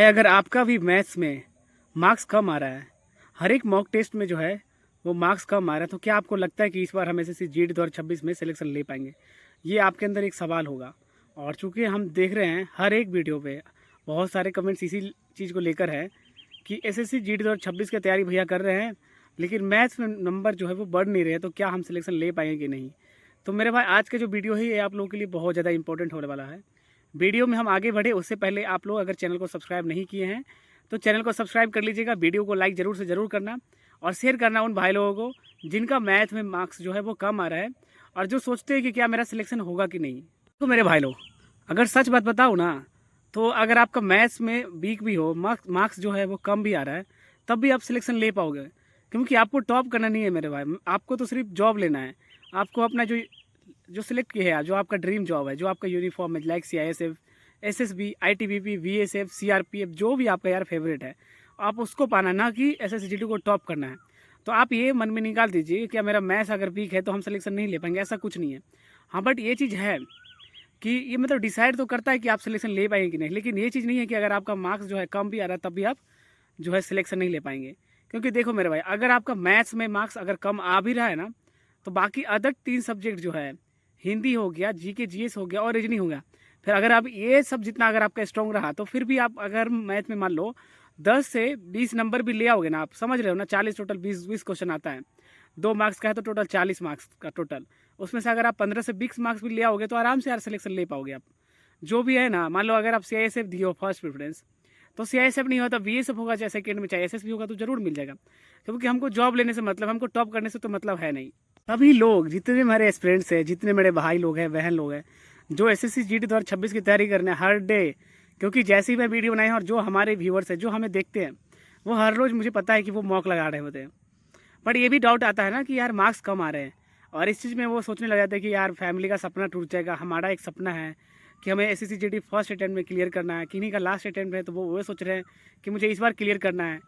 भाई अगर आपका भी मैथ्स में मार्क्स कम आ रहा है, हर एक मॉक टेस्ट में जो है वो मार्क्स कम आ रहा है, तो क्या आपको लगता है कि इस बार हम एसएससी जीडी 2026 में सिलेक्शन ले पाएंगे? ये आपके अंदर एक सवाल होगा। और चूंकि हम देख रहे हैं हर एक वीडियो पे बहुत सारे कमेंट्स इसी चीज़ को लेकर है कि एसएससी जीडी 2026 की तैयारी भैया कर रहे हैं, लेकिन मैथ्स में नंबर जो है वो बढ़ नहीं रहे, तो क्या हम सिलेक्शन ले पाएंगे कि नहीं? तो मेरे भाई आज का जो वीडियो है ये आप लोगों के लिए बहुत ज़्यादा इंपॉर्टेंट होने वाला है। वीडियो में हम आगे बढ़े उससे पहले आप लोग अगर चैनल को सब्सक्राइब नहीं किए हैं तो चैनल को सब्सक्राइब कर लीजिएगा। वीडियो को लाइक ज़रूर से ज़रूर करना और शेयर करना उन भाई लोगों को जिनका मैथ में मार्क्स जो है वो कम आ रहा है और जो सोचते हैं कि क्या मेरा सिलेक्शन होगा कि नहीं। तो मेरे भाई लोग अगर सच बात बताओ ना, तो अगर आपका मैथ्स में वीक भी हो, मार्क्स जो है वो कम भी आ रहा है, तब भी आप सिलेक्शन ले पाओगे, क्योंकि आपको टॉप करना नहीं है मेरे भाई। आपको तो सिर्फ जॉब लेना है। आपको अपना जो जो सिलेक्ट किया है, जो आपका ड्रीम जॉब है, जो आपका यूनिफॉर्म है, like CISF, SSB, ITBP, VSF, CRPF, जो भी आपका यार फेवरेट है, आप उसको पाना, ना कि SSGD को टॉप करना है। तो आप ये मन में निकाल दीजिए कि क्या मेरा मैथ्स अगर वीक है तो हम सिलेक्शन नहीं ले पाएंगे, ऐसा कुछ नहीं है। हाँ, बट ये चीज़ है कि ये मतलब डिसाइड तो करता है कि आप सिलेक्शन ले पाएंगे कि नहीं, लेकिन ये चीज़ नहीं है कि अगर आपका मार्क्स जो है कम भी आ रहा है तब भी आप जो है सिलेक्शन नहीं ले पाएंगे। क्योंकि देखो मेरे भाई, अगर आपका मैथ्स में मार्क्स अगर कम आ भी रहा है ना, तो बाकी अदर 3 सब्जेक्ट जो है, हिंदी हो गया, GK GS हो गया और रीजनिंग हो गया, फिर अगर आप ये सब जितना अगर आपका स्ट्रॉन्ग रहा तो फिर भी आप अगर मैथ में मान लो 10 से 20 नंबर भी ले आओगे ना, आप समझ रहे हो ना, 40 टोटल 20 क्वेश्चन आता है, 2 मार्क्स का है तो टोटल 40 मार्क्स का टोटल, उसमें से अगर आप 15 से 20 मार्क्स भी ले आओगे तो आराम से यार सिलेक्शन ले पाओगे आप। जो भी है ना, मान लो अगर आप CISF दियो फर्स्ट प्रेफरेंस, तो CISF नहीं होता VSF होगा, चाहे सेकेंड में चाहे SSB होगा, तो जरूर मिल जाएगा। क्योंकि हमको जॉब लेने से मतलब, हमको टॉप करने से तो मतलब है नहीं। सभी लोग जितने मेरे एस्पिरेंट्स हैं, जितने मेरे भाई लोग हैं, बहन लोग हैं, जो SSC GD 2026 की तैयारी करने हर डे, क्योंकि जैसी मैं वीडियो बनाई है और जो हमारे व्यूअर्स हैं जो हमें देखते हैं, वो हर रोज़ मुझे पता है कि वो मॉक लगा रहे होते हैं। बट ये भी डाउट आता है ना कि यार मार्क्स कम आ रहे हैं, और इस चीज़ में वो सोचने लग जाते हैं कि यार फैमिली का सपना टूट जाएगा। हमारा एक सपना है कि हमें SSC GD फर्स्ट अटैम्प्ट में क्लियर करना है, किन्हीं का लास्ट अटैम्प्ट है, तो वो सोच रहे हैं कि मुझे इस बार क्लियर करना है।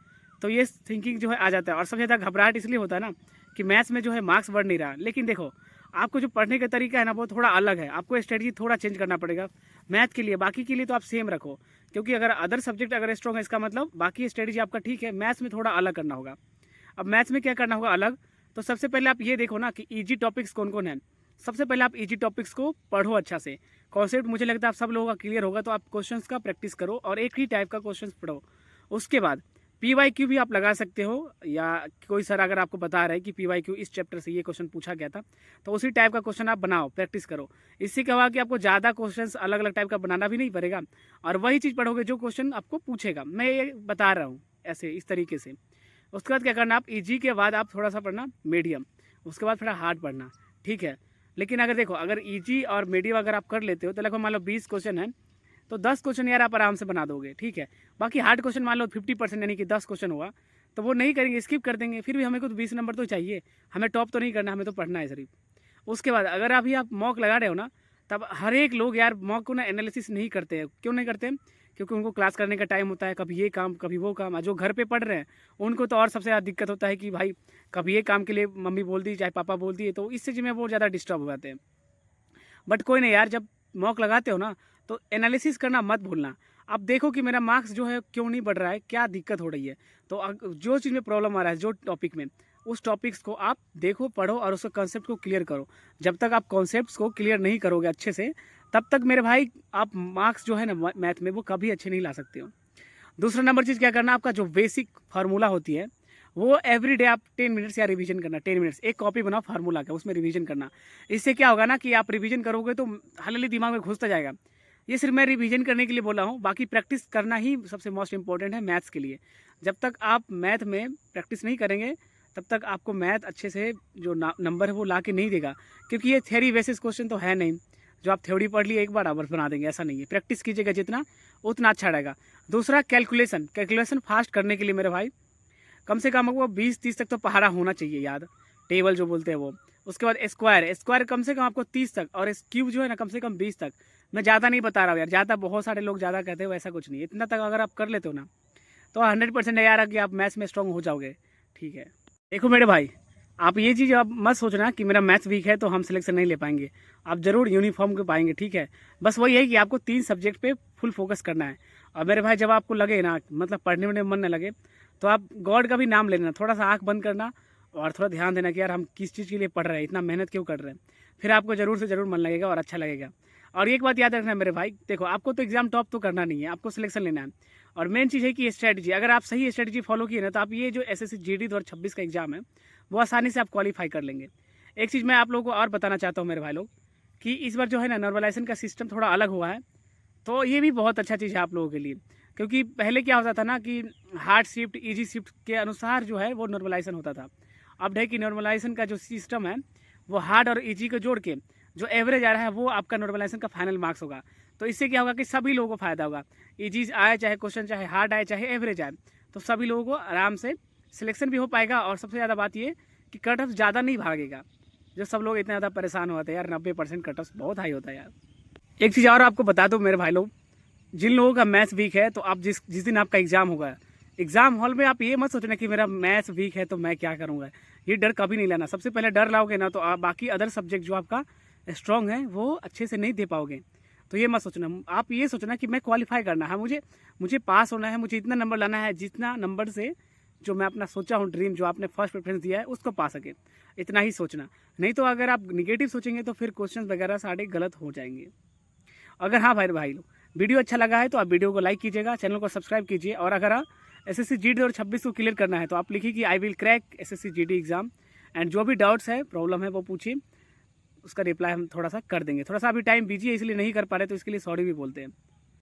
तो ये थिंकिंग जो है आ जाता है। और सबसे ज़्यादा घबराहट इसलिए होता है ना कि मैथ्स में जो है मार्क्स बढ़ नहीं रहा। लेकिन देखो, आपको जो पढ़ने का तरीका है ना वो थोड़ा अलग है, आपको स्ट्रेटजी थोड़ा चेंज करना पड़ेगा मैथ के लिए। बाकी के लिए तो आप सेम रखो, क्योंकि अगर अदर सब्जेक्ट अगर स्ट्रॉन्ग है, इसका मतलब बाकी स्ट्रेटजी आपका ठीक है, मैथ्स में थोड़ा अलग करना होगा। अब मैथ्स में क्या करना होगा अलग? तो सबसे पहले आप ये देखो ना कि ईजी टॉपिक्स कौन कौन है। सबसे पहले आप ईजी टॉपिक्स को पढ़ो अच्छा से। कॉन्सेप्ट मुझे लगता है आप सब लोगों का क्लियर होगा, तो आप क्वेश्चंस का प्रैक्टिस करो और एक ही टाइप का क्वेश्चंस पढ़ो। उसके बाद PYQ भी आप लगा सकते हो, या कोई सर अगर आपको बता रहे हैं कि PYQ इस चैप्टर से ये क्वेश्चन पूछा गया था, तो उसी टाइप का क्वेश्चन आप बनाओ, प्रैक्टिस करो। इससे क्या होगा कि आपको ज़्यादा क्वेश्चंस अलग अलग टाइप का बनाना भी नहीं पड़ेगा, और वही चीज़ पढ़ोगे जो क्वेश्चन आपको पूछेगा। मैं ये बता रहा हूँ ऐसे इस तरीके से। उसके बाद क्या करना, आप ईजी के बाद आप थोड़ा सा पढ़ना मीडियम, उसके बाद थोड़ा हार्ड पढ़ना, ठीक है। लेकिन अगर देखो, अगर ईजी और मीडियम अगर आप कर लेते हो तो लगभग मान लो 20 क्वेश्चन है, तो 10 क्वेश्चन यार आप आराम से बना दोगे, ठीक है। बाकी हार्ड क्वेश्चन मान लो 50%, यानी कि 10 क्वेश्चन हुआ, तो वो नहीं करेंगे, स्किप कर देंगे। फिर भी हमें को तो 20 नंबर तो चाहिए, हमें टॉप तो नहीं करना, हमें तो पढ़ना है सिर्फ। उसके बाद अगर अभी आप मॉक लगा रहे हो ना, तब हर एक लोग यार मॉक को ना एनालिसिस नहीं करते हैं। क्यों नहीं करते? क्योंकि उनको क्लास करने का टाइम होता है, कभी ये काम कभी वो काम। जो घर पे पढ़ रहे हैं उनको तो और सबसे ज़्यादा दिक्कत होता है कि भाई कभी ये काम के लिए मम्मी बोल दी, चाहे पापा बोल दिए, तो इस चीज़ में वो ज़्यादा डिस्टर्ब हो जाते हैं। बट कोई नहीं यार, जब मॉक लगाते हो ना तो एनालिसिस करना मत भूलना। अब देखो कि मेरा मार्क्स जो है क्यों नहीं बढ़ रहा है, क्या दिक्कत हो रही है। तो जो चीज़ में प्रॉब्लम आ रहा है, जो टॉपिक में, उस टॉपिक्स को आप देखो, पढ़ो और उसके कॉन्सेप्ट को क्लियर करो। जब तक आप कॉन्सेप्ट्स को क्लियर नहीं करोगे अच्छे से, तब तक मेरे भाई आप मार्क्स जो है ना मैथ में वो कभी अच्छे नहीं ला सकते हो। दूसरा नंबर चीज़ क्या करना, आपका जो बेसिक फार्मूला होती है वो एवरी डे आप 10 मिनट्स या रिवीजन करना। 10 मिनट्स एक कॉपी बनाओ फार्मूला का, उसमें रिवीजन करना। इससे क्या होगा ना कि आप रिवीजन करोगे तो हल्ली दिमाग में घुसता जाएगा। ये सिर्फ मैं रिवीजन करने के लिए बोला हूँ, बाकी प्रैक्टिस करना ही सबसे मोस्ट इंपॉर्टेंट है मैथ्स के लिए। जब तक आप मैथ में प्रैक्टिस नहीं करेंगे तब तक आपको मैथ अच्छे से जो नंबर है वो ला के नहीं देगा। क्योंकि ये थ्योरी बेसिस क्वेश्चन तो है नहीं, जो आप थ्योरी पढ़ लिए एक बार आप बना देंगे, ऐसा नहीं है। प्रैक्टिस कीजिएगा जितना, उतना अच्छा रहेगा। दूसरा कैलकुलेशन फास्ट करने के लिए मेरे भाई कम से कम आपको 20-30 तक तो पहाड़ा होना चाहिए याद, टेबल जो बोलते हैं वो। उसके बाद स्क्वायर कम से कम आपको 30 तक, और क्यूब जो है ना कम से कम 20 तक। मैं ज़्यादा नहीं बता रहा हूँ यार, ज़्यादा बहुत सारे लोग ज़्यादा कहते हो, ऐसा कुछ नहीं है। इतना तक अगर आप कर लेते हो ना तो 100% है यार कि आप मैथ्स में स्ट्रॉन्ग हो जाओगे, ठीक है। देखो मेरे भाई, आप ये चीज़ आप मत सोचना कि मेरा मैथ्स वीक है तो हम सिलेक्शन नहीं ले पाएंगे। आप ज़रूर यूनिफॉर्म के पाएंगे, ठीक है। बस वही है कि आपको 3 सब्जेक्ट पे फुल फोकस करना है। और मेरे भाई जब आपको लगे ना मतलब पढ़ने में मन न लगे तो आप गॉड का भी नाम लेना, थोड़ा सा आँख बंद करना और थोड़ा ध्यान देना कि यार हम किस चीज़ के लिए पढ़ रहे हैं, इतना मेहनत क्यों कर रहे हैं। फिर आपको ज़रूर से ज़रूर मन लगेगा और अच्छा लगेगा। और एक बात याद रखना मेरे भाई, देखो आपको तो एग्ज़ाम टॉप तो करना नहीं है, आपको सिलेक्शन लेना है। और मेन चीज़ है कि स्ट्रैटेजी, अगर आप सही स्ट्रैटेजी फॉलो किए ना तो आप ये जो एसएससी जीडी 2026 का एग्ज़ाम है वो आसानी से आप क्वालिफाई कर लेंगे। एक चीज़ मैं आप लोगों को और बताना चाहता हूँ मेरे भाई लोग, कि इस बार जो है ना नॉर्मलाइजेशन का सिस्टम थोड़ा अलग हुआ है, तो ये भी बहुत अच्छा चीज़ है आप लोगों के लिए। क्योंकि पहले क्या होता था ना कि हार्ड शिफ्ट ईजी शिफ्ट के अनुसार जो है वो नॉर्मलाइजेशन होता था। अब है कि नॉर्मलाइजेशन का जो सिस्टम है वो हार्ड और ईजी को जोड़ के जो एवरेज आ रहा है वो आपका नॉर्मलाइजेशन का फाइनल मार्क्स होगा। तो इससे क्या होगा कि सभी लोगों को फ़ायदा होगा, ईजी आए चाहे क्वेश्चन, चाहे हार्ड आए चाहे एवरेज आए, तो सभी लोगों को आराम से सिलेक्शन भी हो पाएगा। और सबसे ज़्यादा बात ये कि कट ऑफ ज़्यादा नहीं भागेगा, जो सब लोग इतना ज़्यादा परेशान होते हैं यार, 90% कट ऑफ बहुत हाई होता है यार। एक चीज़ और आपको बता दूं मेरे भाई लोग, जिन लोगों का मैथ्स वीक है तो आप जिस दिन आपका एग्ज़ाम होगा, एग्ज़ाम हॉल में आप ये मत सोचना कि मेरा मैथ्स वीक है तो मैं क्या करूँगा, ये डर कभी नहीं लेना। सबसे पहले डर लाओगे ना तो आप बाकी अदर सब्जेक्ट जो आपका स्ट्रॉन्ग है वो अच्छे से नहीं दे पाओगे। तो ये मत सोचना, आप ये सोचना कि मैं क्वालिफाई करना है, मुझे पास होना है, मुझे इतना नंबर लाना है जितना नंबर से जो मैं अपना सोचा हूँ ड्रीम, जो आपने फर्स्ट प्रेफरेंस दिया है उसको पा सके, इतना ही सोचना। नहीं तो अगर आप निगेटिव सोचेंगे तो फिर क्वेश्चन वगैरह सारे गलत हो जाएंगे। अगर हाँ भाई लोग वीडियो अच्छा लगा है तो आप वीडियो को लाइक कीजिएगा, चैनल को सब्सक्राइब कीजिए। और अगर आप एसएससी जीडी 2026 को क्लियर करना है तो आप लिखिए कि I will crack SSC GD exam, and जो भी डाउट्स है प्रॉब्लम है वो पूछिए, उसका रिप्लाई हम थोड़ा सा कर देंगे। थोड़ा सा अभी टाइम बिजी है इसलिए नहीं कर पा रहे, तो इसके लिए सॉरी भी बोलते हैं।